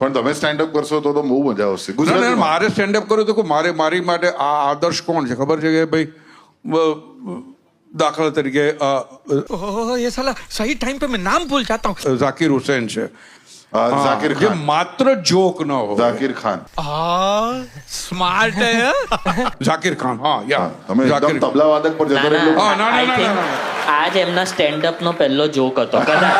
પણ તમે સ્ટેન્ડઅપ કરશો તો બહુ મજા આવશે. ગુજરાતી મારે સ્ટેન્ડઅપ કરવું તો મારી માટે આ આદર્શ કોણ છે ખબર છે કે ભાઈ દાખલા તરીકે ये साला सही टाइम पे मैं नाम भूल जाता हूँ. ઝાકિર હુસૈન છે, ઝાકિર જે ખાન, માત્ર જોક ન હોય. ઝાકિર ખાન, स्मार्ट है. ઝાકિર ખાન, હા યા તમે એકદમ તબલા વાદક પર જતો રહેલો. હા, ના, I think આજ એમના સ્ટેન્ડઅપ નો પહેલો જોક હતો કદાચ.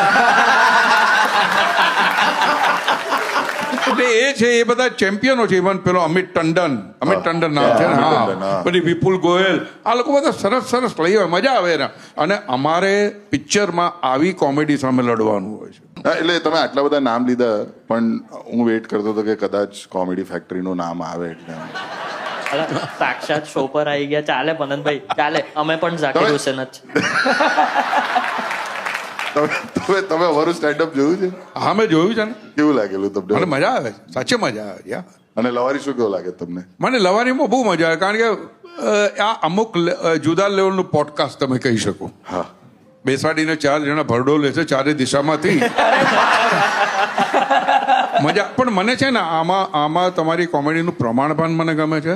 એટલે એ છે, એ બધા ચેમ્પિયનો છે. ઇવન પેલો અમિત ટંડન નામ છે ને, અમિત હા, ટંડન, હા. પછી વિપુલ ગોયલ, આ લોકો બધા સરસ લઈ આવે, મજા આવે ને. અને અમારે પિક્ચરમાં આવી કોમેડી સામે લડવાનું હોય છે. એટલે તમે આટલા બધા નામ લીધા, પણ હું વેઇટ કરતો હતો કે કદાચ કોમેડી ફેક્ટરીનું નામ આવે એટલે. સાક્ષાત શો પર આવી ગયા. ચાલે પનંતભાઈ, ચાલે. અમે પણ ઝાકિર હુસેન જ છે. તમે અમારું સ્ટેન્ડઅપ જોયું છે? હા, મેં જોયું છે ને. કેવું લાગેલું મને તમને? મજા આવે, સાચે મજા આવે યાર. અને લવારી શું કેવું લાગે તમને? મને લવારીમાં બહુ મજા આવે, કારણ કે આ અમુક જુદા લેવલનું પોડકાસ્ટ તમે કહી શકો. હા, બેસાડીને 4 જણા ભરડો લે છે ચારે દિશામાંથી. મજા. પણ મને છે ને આમાં તમારી કોમેડીનું પ્રમાણભાન મને ગમે છે,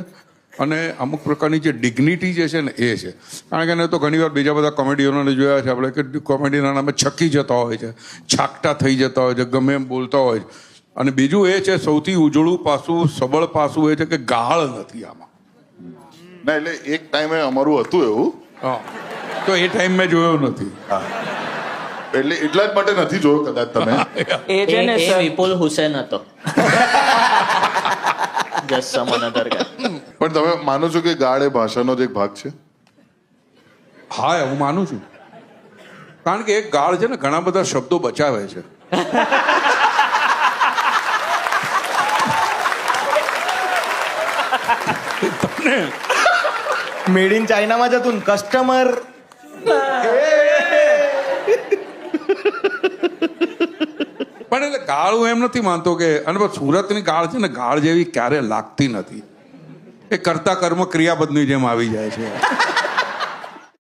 અને અમુક પ્રકારની જે ડિગ્નિટી જે છે ને એ છે. કારણ કે એને તો ઘણી વાર બીજા બધા કોમેડિયનોને જોયા છે આપણે કે કોમેડીના નામે છકી જતા હોય છે, છાકટા થઈ જતા હોય છે, ગમે એમ બોલતા હોય છે. અને બીજું એ છે, સૌથી ઉજળું પાસું, સબળ પાસું એ છે કે ગાળ નથી આમાં. ના એટલે એક ટાઈમે અમારું હતું એવું. હા, તો એ ટાઈમ મેં જોયો નથી. એટલે એટલા જ માટે નથી જોયો કદાચ તમે. એ વિપુલ હુસેન હતો. જસ્ટ સમ અનધર ગાય. પણ તમે માનો છો કે ગાળ એ ભાષાનો જ એક ભાગ છે? હા, હું માનું છું. કારણ કે એક ગાળ છે ને ઘણા બધા શબ્દો બચાવે છે. મેડ ઇન ચાઇનામાં જતું કસ્ટમર. પણ એટલે ગાળ હું એમ નથી માનતો કે, અને સુરતની ગાળ છે ને, ગાળ જેવી ક્યારે લાગતી નથી. એ કરતા કર્મ ક્રિયાપદની જેમ આવી જાય છે.